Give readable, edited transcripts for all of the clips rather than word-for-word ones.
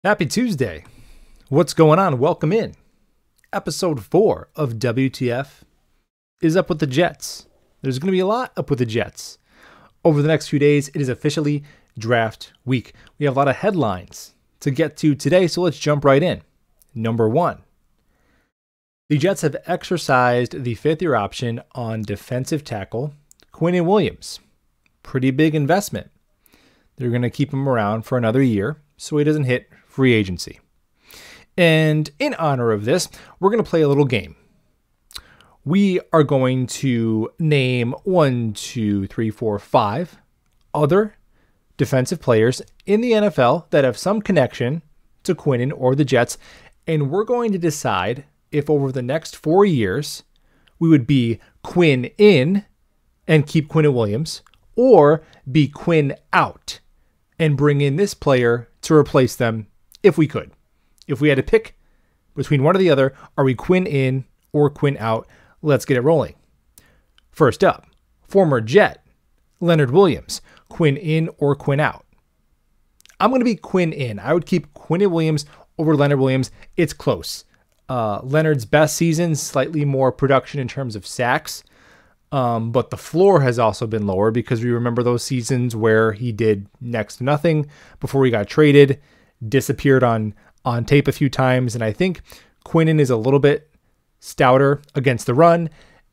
Happy Tuesday. What's going on? Welcome in. Episode 4 of WTF is up with the Jets. There's going to be a lot up with the Jets. Over the next few days, it is officially draft week. We have a lot of headlines to get to today, so let's jump right in. Number 1. The Jets have exercised the fifth-year option on defensive tackle Quinnen Williams. Pretty big investment. They're going to keep him around for another year so he doesn't hit free agency. And in honor of this, we're going to play a little game. We are going to name 5 other defensive players in the NFL that have some connection to Quinnen or the Jets, and we're going to decide if over the next 4 years we would be Quinn in and keep Quinnen Williams, or be Quinn out and bring in this player to replace them if we could. If we had to pick between one or the other, are we Quinn in or Quinn out? Let's get it rolling. First up, former Jet, Leonard Williams, Quinn in or Quinn out? I'm going to be Quinn in. I would keep Quinnen Williams over Leonard Williams. It's close. Leonard's best season, slightly more production in terms of sacks. But the floor has also been lower because we remember those seasons where he did next to nothing before he got traded, disappeared on tape a few times. And I think Quinnen is a little bit stouter against the run.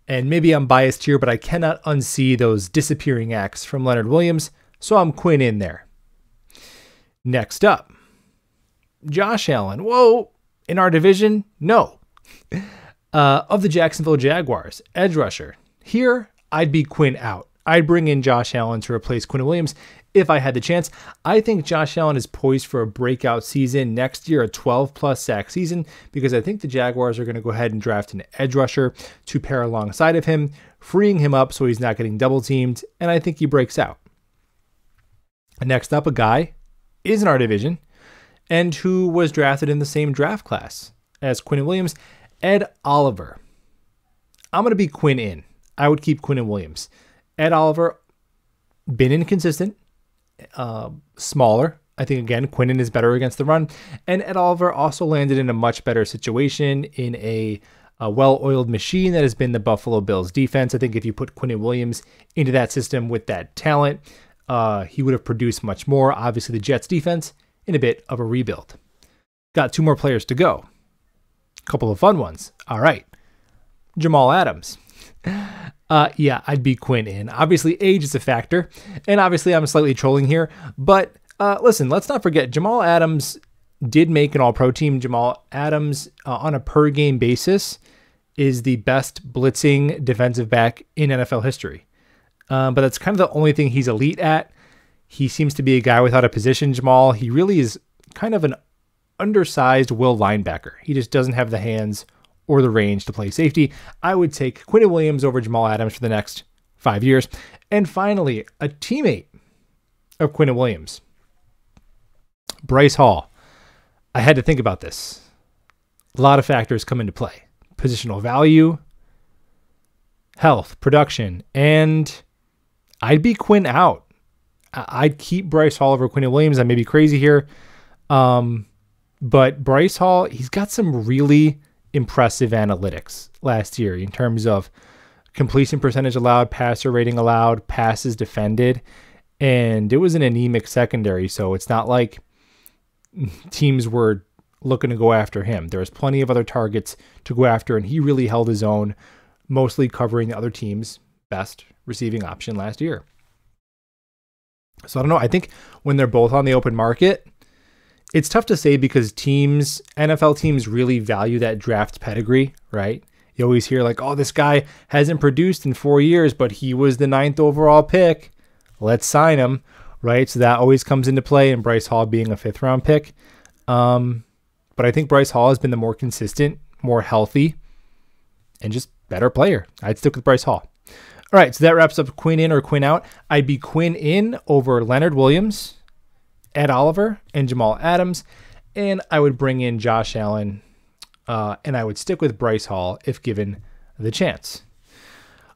And maybe I'm biased here, but I cannot unsee those disappearing acts from Leonard Williams. So I'm Quinn in there. Next up, Josh Allen. Whoa, in our division? No. Of the Jacksonville Jaguars, edge rusher. Here, I'd be Quinn out. I'd bring in Josh Allen to replace Quinnen Williams if I had the chance. I think Josh Allen is poised for a breakout season next year, a 12-plus sack season, because I think the Jaguars are going to go ahead and draft an edge rusher to pair alongside of him, freeing him up so he's not getting double-teamed, and I think he breaks out. Next up, a guy is in our division and who was drafted in the same draft class as Quinnen Williams, Ed Oliver. I'm going to be Quinn in. I would keep Quinnen Williams. Ed Oliver, been inconsistent, smaller. I think, again, Quinnen is better against the run. And Ed Oliver also landed in a much better situation in a well-oiled machine that has been the Buffalo Bills defense. I think if you put Quinnen Williams into that system with that talent, he would have produced much more. Obviously, the Jets defense in a bit of a rebuild. Got 2 more players to go. A couple of fun ones. All right. Jamal Adams. Yeah, I'd be Quinn in. Obviously, age is a factor, and obviously I'm slightly trolling here, but listen, let's not forget, Jamal Adams did make an all-pro team. Jamal Adams, on a per-game basis, is the best blitzing defensive back in NFL history, but that's kind of the only thing he's elite at. He seems to be a guy without a position, Jamal. He really is kind of an undersized will linebacker. He just doesn't have the hands or the range to play safety. I would take Quinnen Williams over Jamal Adams for the next 5 years. And finally, a teammate of Quinnen Williams, Bryce Hall. I had to think about this. A lot of factors come into play. Positional value, health, production, and I'd be Quinn out. I'd keep Bryce Hall over Quinnen Williams. I may be crazy here. But Bryce Hall, he's got some really impressive analytics last year in terms of completion percentage allowed, passer rating allowed, passes defended, and it was an anemic secondary, so it's not like teams were looking to go after him. There was plenty of other targets to go after, and he really held his own, mostly covering the other team's best receiving option last year. So I don't know. I think when they're both on the open market, it's tough to say because NFL teams really value that draft pedigree, right? You always hear like, oh, this guy hasn't produced in 4 years, but he was the 9th overall pick. Let's sign him, right? So that always comes into play, and Bryce Hall being a 5th-round pick. But I think Bryce Hall has been the more consistent, more healthy, and just better player. I'd stick with Bryce Hall. All right, so that wraps up Quinn in or Quinn out. I'd be Quinn in over Leonard Williams, Ed Oliver, and Jamal Adams, and I would bring in Josh Allen, and I would stick with Bryce Hall if given the chance.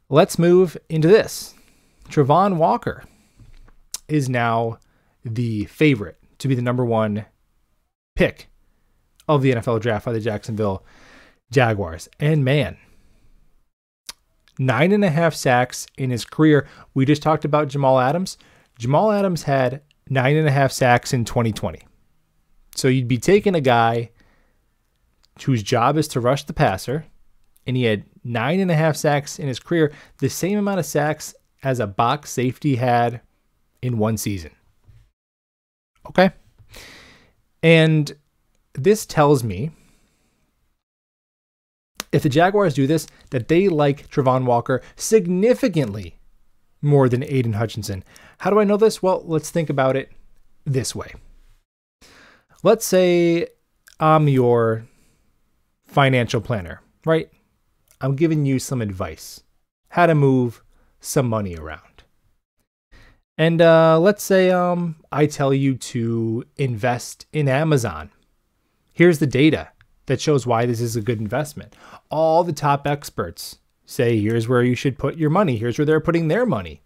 Let's move into this. Travon Walker is now the favorite to be the number 1 pick of the NFL draft by the Jacksonville Jaguars. And man, 9.5 sacks in his career. We just talked about Jamal Adams. Jamal Adams had 9.5 sacks in 2020. So you'd be taking a guy whose job is to rush the passer, and he had 9.5 sacks in his career, the same amount of sacks as a box safety had in one season. Okay. And this tells me, if the Jaguars do this, that they like Travon Walker significantly more than Aiden Hutchinson. How do I know this? Well, let's think about it this way. Let's say I'm your financial planner, right? I'm giving you some advice, how to move some money around. And let's say I tell you to invest in Amazon. Here's the data that shows why this is a good investment. All the top experts say, here's where you should put your money. Here's where they're putting their money.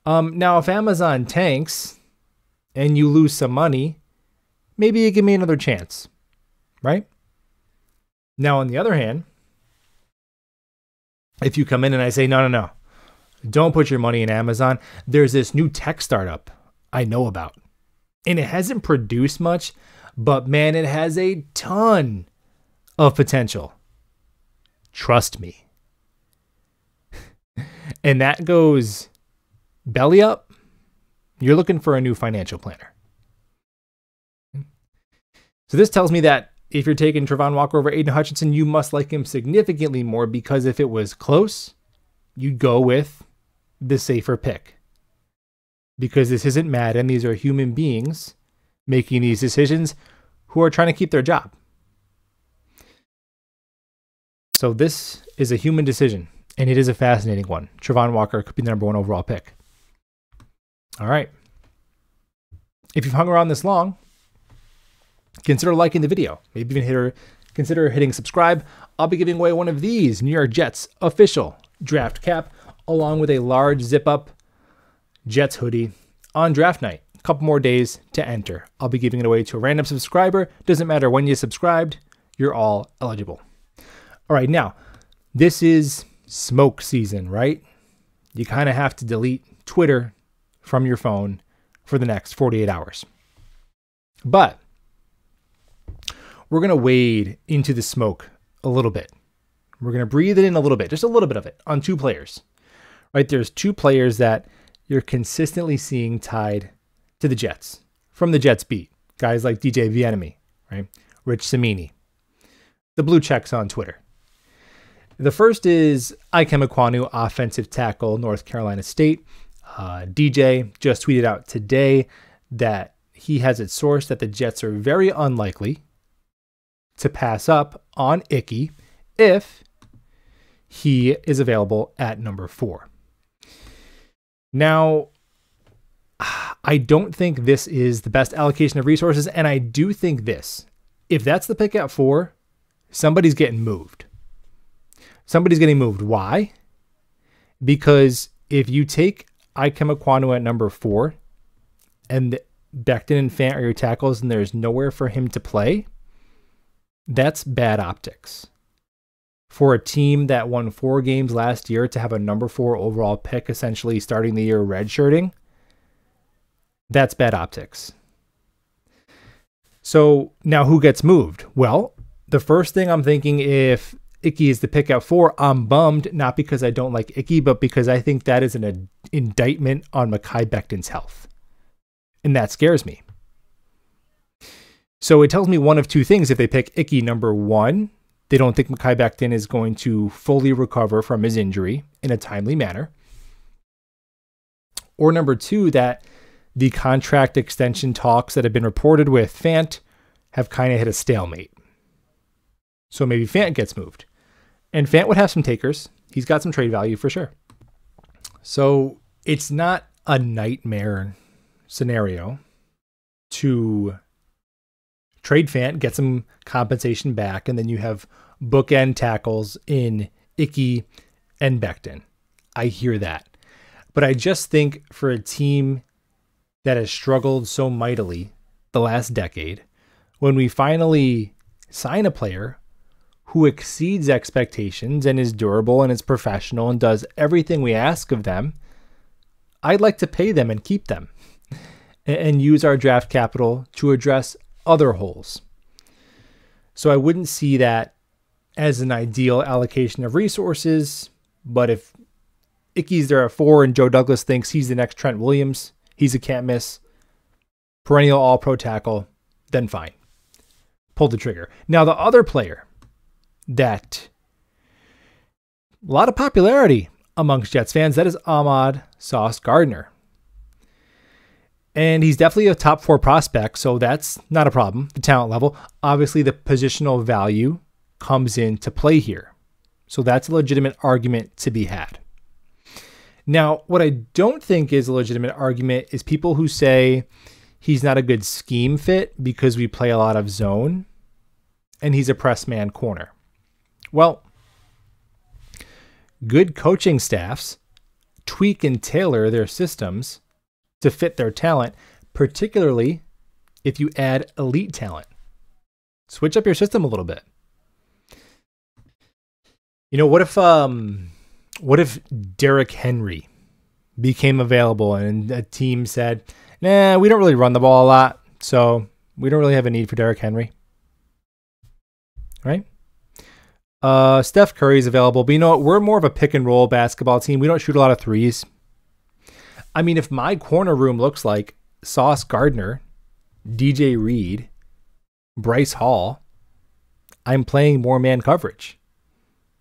Now, if Amazon tanks and you lose some money, maybe you give me another chance, right? Now, on the other hand, if you come in and I say, no, don't put your money in Amazon. There's this new tech startup I know about, and it hasn't produced much, but man, it has a ton of potential. Trust me. And that goes belly up. You're looking for a new financial planner. So this tells me that if you're taking Travon Walker over Aiden Hutchinson, you must like him significantly more, because if it was close, you'd go with the safer pick. Because this isn't Madden. These are human beings making these decisions who are trying to keep their job. So this is a human decision, and it is a fascinating one. Travon Walker could be the number 1 overall pick. All right. If you've hung around this long, consider liking the video. Maybe even consider hitting subscribe. I'll be giving away one of these New York Jets official draft cap, along with a large zip-up Jets hoodie on draft night. A couple more days to enter. I'll be giving it away to a random subscriber. Doesn't matter when you subscribed, you're all eligible. All right, now, this is smoke season, right? You kind of have to delete Twitter from your phone for the next 48 hours. But we're going to wade into the smoke a little bit. We're going to breathe it in a little bit, just a little bit of it, on 2 players. Right? There's 2 players that you're consistently seeing tied to the Jets from the Jets beat. Guys like DJ Vienemi, right? Rich Cimini. The blue checks on Twitter. The first is Ikem Ekwanu, offensive tackle, North Carolina State. DJ just tweeted out today that he has it sourced that the Jets are very unlikely to pass up on Icky if he is available at number 4. Now, I don't think this is the best allocation of resources, and I do think this. If that's the pick at 4, somebody's getting moved. Somebody's getting moved. Why? Because if you take Ikem Ekwanu at number 4 and Becton and Fant are your tackles and there's nowhere for him to play, that's bad optics. For a team that won 4 games last year to have a number 4 overall pick essentially starting the year redshirting, that's bad optics. So now who gets moved? Well, the first thing I'm thinking, if Icky is the pick at 4, I'm bummed, not because I don't like Icky, but because I think that is an indictment on Mekhi Becton's health. And that scares me. So it tells me one of 2 things. If they pick Icky number 1, they don't think Mekhi Becton is going to fully recover from his injury in a timely manner. Or number 2, that the contract extension talks that have been reported with Fant have kind of hit a stalemate. So maybe Fant gets moved. And Fant would have some takers. He's got some trade value for sure. So it's not a nightmare scenario to trade Fant, get some compensation back, and then you have bookend tackles in Icky and Becton. I hear that. But I just think for a team that has struggled so mightily the last decade, when we finally sign a player who exceeds expectations and is durable and is professional and does everything we ask of them, I'd like to pay them and keep them and use our draft capital to address other holes. So I wouldn't see that as an ideal allocation of resources, but if Icky's there at 4 and Joe Douglas thinks he's the next Trent Williams, he's a can't miss, perennial all-pro tackle, then fine. Pull the trigger. Now the other player that a lot of popularity amongst Jets fans, that is Ahmad Sauce Gardner. And he's definitely a top 4 prospect, so that's not a problem, the talent level. Obviously, the positional value comes into play here. So that's a legitimate argument to be had. Now, what I don't think is a legitimate argument is people who say he's not a good scheme fit because we play a lot of zone and he's a press man corner. Well, good coaching staffs tweak and tailor their systems to fit their talent, particularly if you add elite talent. Switch up your system a little bit. You know, what if Derrick Henry became available and a team said, nah, we don't really run the ball a lot, so we don't really have a need for Derrick Henry. Right? Steph Curry's available, but you know what? We're more of a pick and roll basketball team. We don't shoot a lot of threes. I mean, if my corner room looks like Sauce Gardner, DJ Reed, Bryce Hall, I'm playing more man coverage,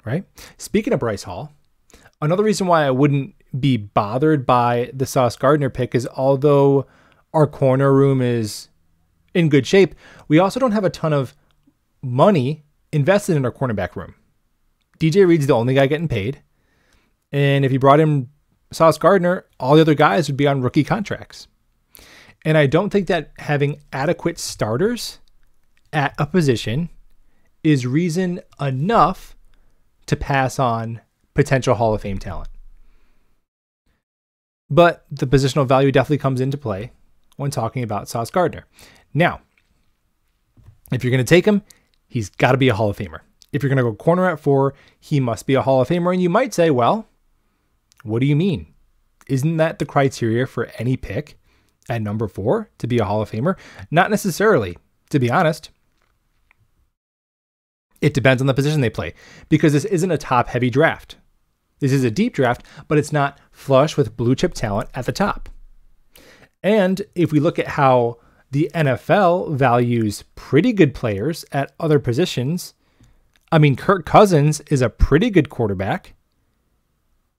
right? Speaking of Bryce Hall, another reason why I wouldn't be bothered by the Sauce Gardner pick is although our corner room is in good shape, we also don't have a ton of money invested in our cornerback room. DJ Reed's the only guy getting paid. And if you brought in Sauce Gardner, all the other guys would be on rookie contracts. And I don't think that having adequate starters at a position is reason enough to pass on potential Hall of Fame talent. But the positional value definitely comes into play when talking about Sauce Gardner. Now, if you're going to take him, he's got to be a Hall of Famer. If you're going to go corner at 4, he must be a Hall of Famer. And you might say, well, what do you mean? Isn't that the criteria for any pick at number 4 to be a Hall of Famer? Not necessarily, to be honest. It depends on the position they play, because this isn't a top-heavy draft. This is a deep draft, but it's not flush with blue-chip talent at the top. And if we look at how the NFL values pretty good players at other positions, I mean, Kirk Cousins is a pretty good quarterback.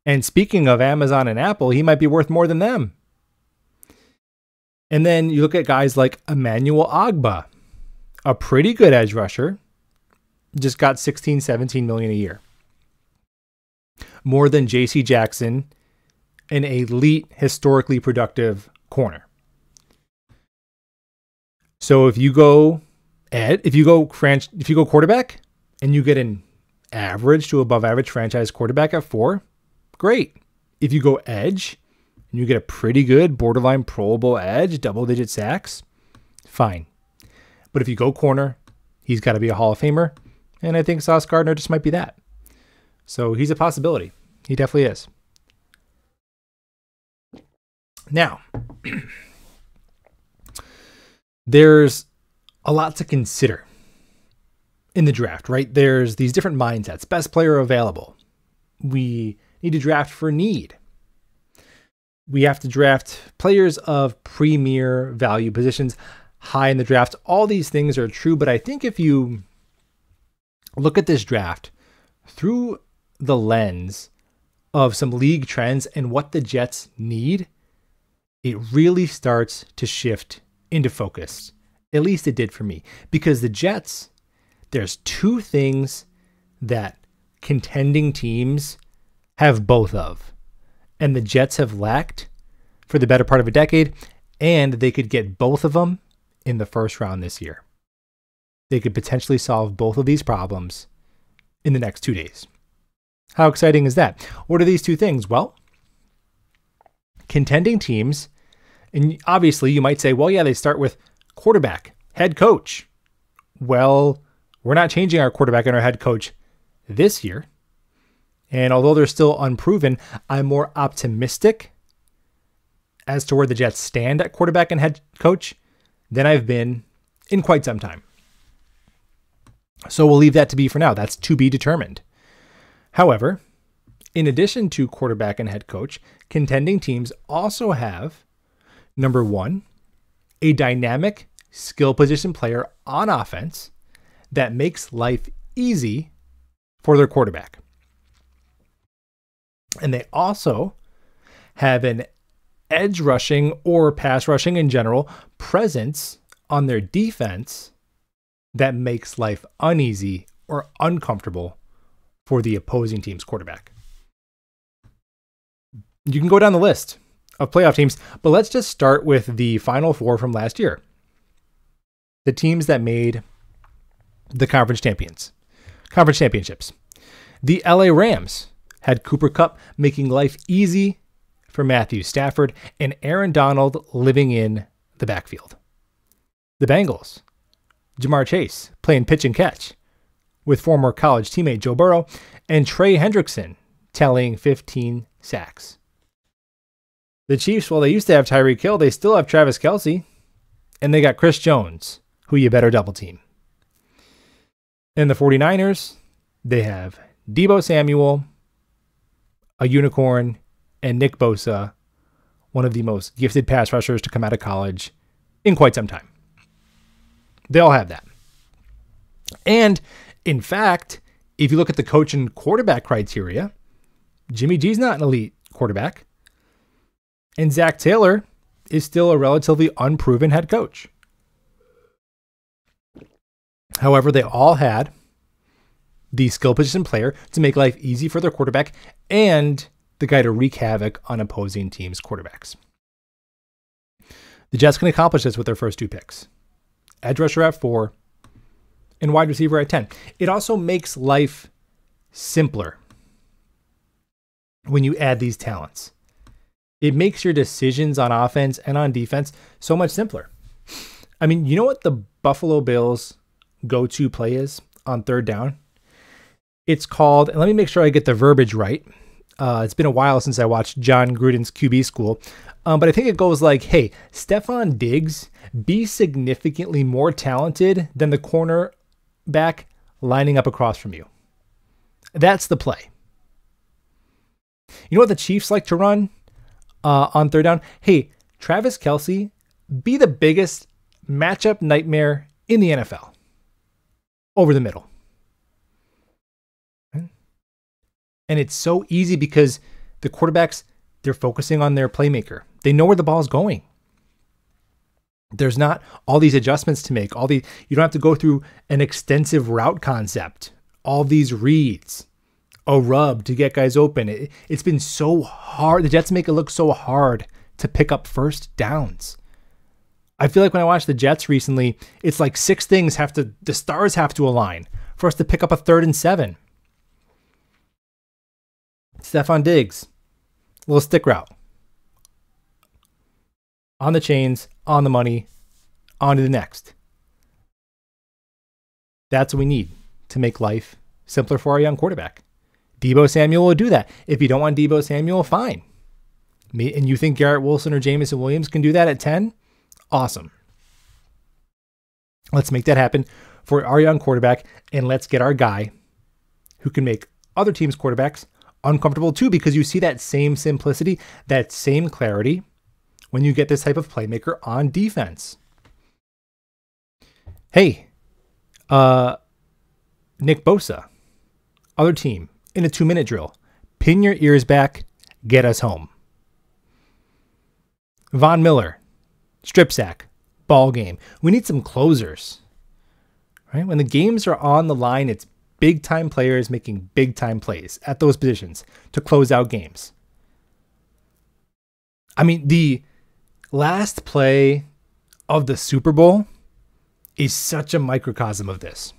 And speaking of Amazon and Apple, he might be worth more than them. And then you look at guys like Emmanuel Ogbah, a pretty good edge rusher, just got 16, 17 million a year. More than JC Jackson, an elite, historically productive corner. So if you go quarterback and you get an average to above average franchise quarterback at 4, great. If you go edge and you get a pretty good borderline Pro Bowl edge, double-digit sacks, fine. But if you go corner, he's got to be a Hall of Famer, and I think Sauce Gardner just might be that. So he's a possibility. He definitely is. Now, there's a lot to consider in the draft, right? There's these different mindsets. Best player available. We need to draft for need. We have to draft players of premier value positions high in the draft. All these things are true, but I think if you look at this draft through the lens of some league trends and what the Jets need, it really starts to shift into focus. At least it did for me. Because the Jets, there's 2 things that contending teams have both of. And the Jets have lacked for the better part of a decade, and they could get both of them in the first round this year. They could potentially solve both of these problems in the next 2 days. How exciting is that? What are these 2 things? Well, contending teams, and obviously you might say, well, yeah, they start with quarterback, head coach, well, we're not changing our quarterback and our head coach this year. And although they're still unproven, I'm more optimistic as to where the Jets stand at quarterback and head coach than I've been in quite some time. So we'll leave that to be for now. That's to be determined. However, in addition to quarterback and head coach, contending teams also have, number one, a dynamic skill position player on offense that makes life easy for their quarterback. And they also have an edge rushing or pass rushing in general presence on their defense that makes life uneasy or uncomfortable for the opposing team's quarterback. You can go down the list of playoff teams, but let's just start with the Final Four from last year. The teams that made the conference championships. The LA Rams had Cooper Kupp making life easy for Matthew Stafford and Aaron Donald living in the backfield. The Bengals, Jamar Chase playing pitch and catch with former college teammate Joe Burrow and Trey Hendrickson tallying 15 sacks. The Chiefs, well, they used to have Tyreek Hill, they still have Travis Kelce, and they got Chris Jones, who you better double team. And the 49ers, they have Deebo Samuel, a unicorn, and Nick Bosa, one of the most gifted pass rushers to come out of college in quite some time. They all have that. And in fact, if you look at the coach and quarterback criteria, Jimmy G's not an elite quarterback. And Zach Taylor is still a relatively unproven head coach. However, they all had the skill position player to make life easy for their quarterback and the guy to wreak havoc on opposing teams' quarterbacks. The Jets can accomplish this with their first two picks. Edge rusher at 4 and wide receiver at 10. It also makes life simpler when you add these talents. It makes your decisions on offense and on defense so much simpler. I mean, you know what the Buffalo Bills' go-to play is on third down? It's called, and let me make sure I get the verbiage right. It's been a while since I watched John Gruden's QB school, but I think it goes like, hey, Stephon Diggs, be significantly more talented than the cornerback lining up across from you. That's the play. You know what the Chiefs like to run on third down? Hey, Travis Kelce, be the biggest matchup nightmare in the NFL. Over the middle. And it's so easy because the quarterbacks, they're focusing on their playmaker. They know where the ball's going. There's not all these adjustments to make. You don't have to go through an extensive route concept. All these reads, a rub to get guys open. It's been so hard. The Jets make it look so hard to pick up first downs. I feel like when I watched the Jets recently, it's like the stars have to align for us to pick up a 3rd and 7. Stephon Diggs, little stick route. On the chains, on the money, on to the next. That's what we need to make life simpler for our young quarterback. Deebo Samuel will do that. If you don't want Deebo Samuel, fine. And you think Garrett Wilson or Jamison Williams can do that at 10? Awesome. Let's make that happen for our young quarterback, and let's get our guy who can make other teams' quarterbacks uncomfortable too, because you see that same simplicity, that same clarity when you get this type of playmaker on defense. Hey, Nick Bosa, other team, in a 2-minute drill. Pin your ears back, get us home. Von Miller, strip sack, ball game. We need some closers. Right? When the games are on the line, it's big-time players making big-time plays at those positions to close out games. I mean, the last play of the Super Bowl is such a microcosm of this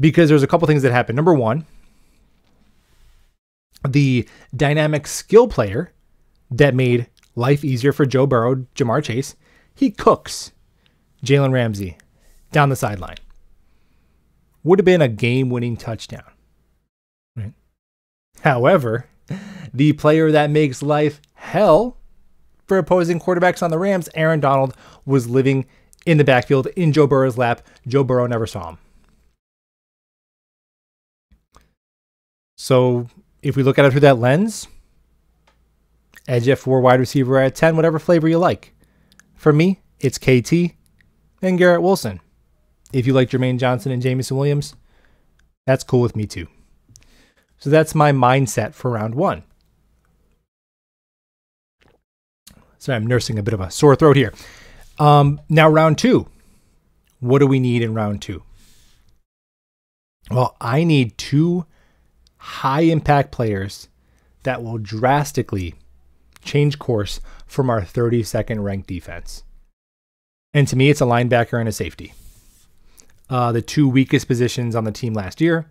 because there's a couple things that happen. Number one, the dynamic skill player that made life easier for Joe Burrow, Jamar Chase, he cooks Jalen Ramsey down the sideline. would have been a game-winning touchdown. Right? However, the player that makes life hell for opposing quarterbacks on the Rams, Aaron Donald, was living in the backfield in Joe Burrow's lap. Joe Burrow never saw him. So if we look at it through that lens, edge at 4, wide receiver at 10, whatever flavor you like. For me, it's KT and Garrett Wilson. If you like Jermaine Johnson and Jamison Williams, that's cool with me too. So that's my mindset for round 1. Sorry, I'm nursing a bit of a sore throat here. Now round 2. What do we need in round 2? Well, I need 2 high impact players that will drastically change course from our 32nd ranked defense. And to me, it's a linebacker and a safety. The 2 weakest positions on the team last year.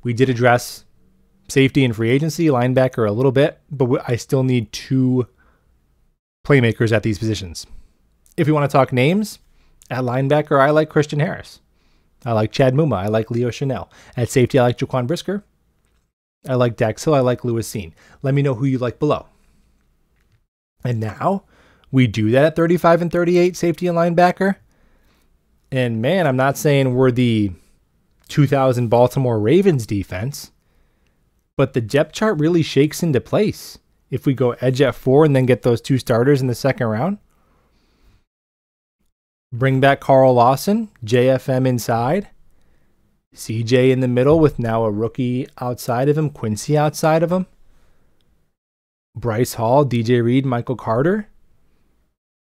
We did address safety and free agency, linebacker a little bit, but I still need 2 playmakers at these positions. If we want to talk names, at linebacker, I like Christian Harris. I like Chad Muma. I like Leo Chanel. At safety, I like Jaquan Brisker. I like Dax Hill. I like Lewis Seen. Let me know who you like below. And now we do that at 35 and 38, safety and linebacker. And man, I'm not saying we're the 2000 Baltimore Ravens defense, but the depth chart really shakes into place. If we go edge at 4 and then get those 2 starters in the second round, bring back Carl Lawson, JFM inside, CJ in the middle with now a rookie outside of him, Quincy outside of him, Bryce Hall, DJ Reed, Michael Carter,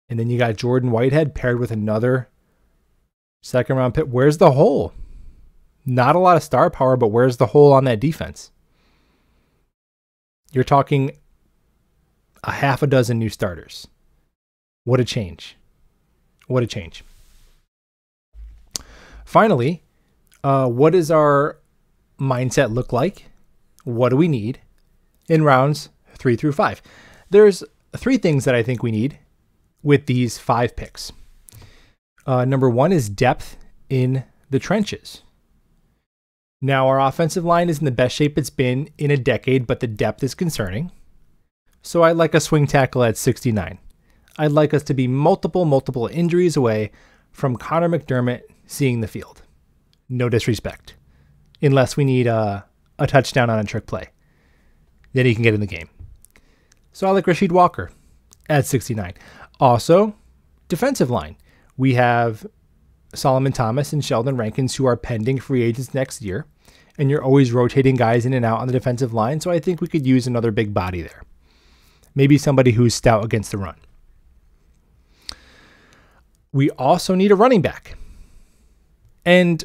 and then you got Jordan Whitehead paired with another second round pick. Where's the hole? Not a lot of star power, but where's the hole on that defense? You're talking a half a dozen new starters. What a change. What a change. Finally, what does our mindset look like? What do we need in rounds 3 through 5? There's 3 things that I think we need with these 5 picks. Number 1 is depth in the trenches. Now, our offensive line is in the best shape it's been in a decade, but the depth is concerning. So I'd like a swing tackle at 69. I'd like us to be multiple injuries away from Connor McDermott seeing the field. No disrespect. Unless we need a touchdown on a trick play. Then he can get in the game. So I like Rasheed Walker at 69. Also, defensive line. We have Solomon Thomas and Sheldon Rankins who are pending free agents next year. And you're always rotating guys in and out on the defensive line. So I think we could use another big body there. Maybe somebody who's stout against the run. We also need a running back. And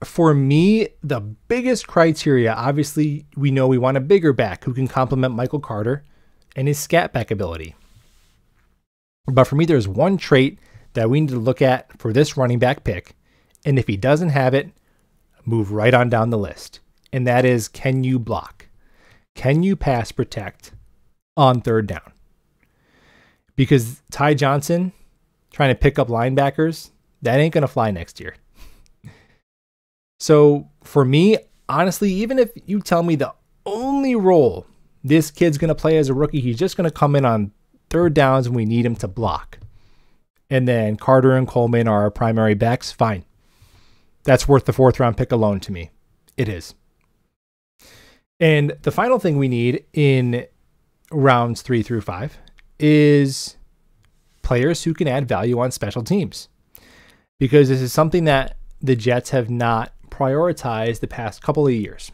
for me, the biggest criteria, obviously, we know we want a bigger back who can complement Michael Carter and his scat back ability. But for me, there's one trait that we need to look at for this running back pick. And if he doesn't have it, move right on down the list. And that is, can you block? Can you pass protect on third down? Because Ty Johnson trying to pick up linebackers, that ain't going to fly next year. So for me, honestly, even if you tell me the only role this kid's going to play as a rookie, he's just going to come in on third downs and we need him to block. And then Carter and Coleman are our primary backs, fine. That's worth the 4th round pick alone to me. It is. And the final thing we need in rounds 3 through 5 is players who can add value on special teams. Because this is something that the Jets have not prioritized the past couple of years.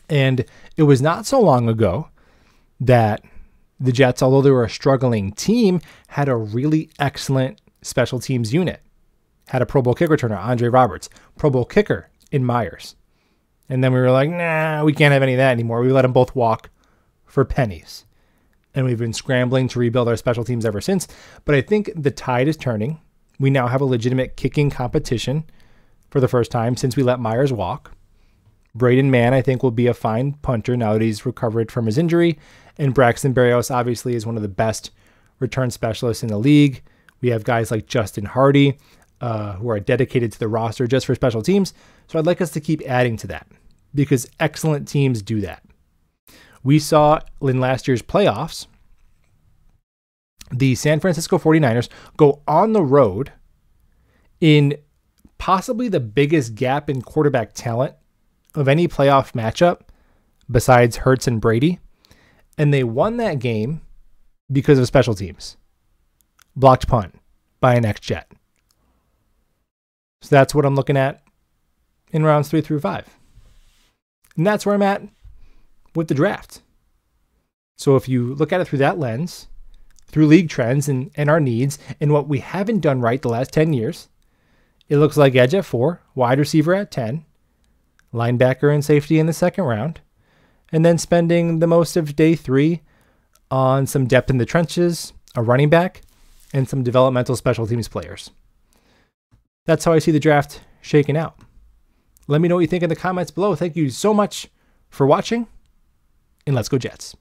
And it was not so long ago that the Jets, although they were a struggling team, had a really excellent special teams unit. Had a Pro Bowl kick returner, Andre Roberts, Pro Bowl kicker in Myers. And then we were like, nah, we can't have any of that anymore. We let them both walk for pennies. And we've been scrambling to rebuild our special teams ever since. But I think the tide is turning. We now have a legitimate kicking competition for the first time since we let Myers walk. Braden Mann, I think, will be a fine punter now that he's recovered from his injury. And Braxton Berrios obviously is one of the best return specialists in the league. We have guys like Justin Hardy. who are dedicated to the roster just for special teams. So I'd like us to keep adding to that because excellent teams do that. We saw in last year's playoffs, the San Francisco 49ers go on the road in possibly the biggest gap in quarterback talent of any playoff matchup besides Hurts and Brady. And they won that game because of special teams. Blocked punt by an ex-Jet. So that's what I'm looking at in rounds 3 through 5. And that's where I'm at with the draft. So if you look at it through that lens, through league trends and our needs and what we haven't done right the last 10 years, it looks like edge at 4, wide receiver at 10, linebacker and safety in the second round, and then spending the most of day 3 on some depth in the trenches, a running back, and some developmental special teams players. That's how I see the draft shaking out. Let me know what you think in the comments below. Thank you so much for watching, and let's go Jets.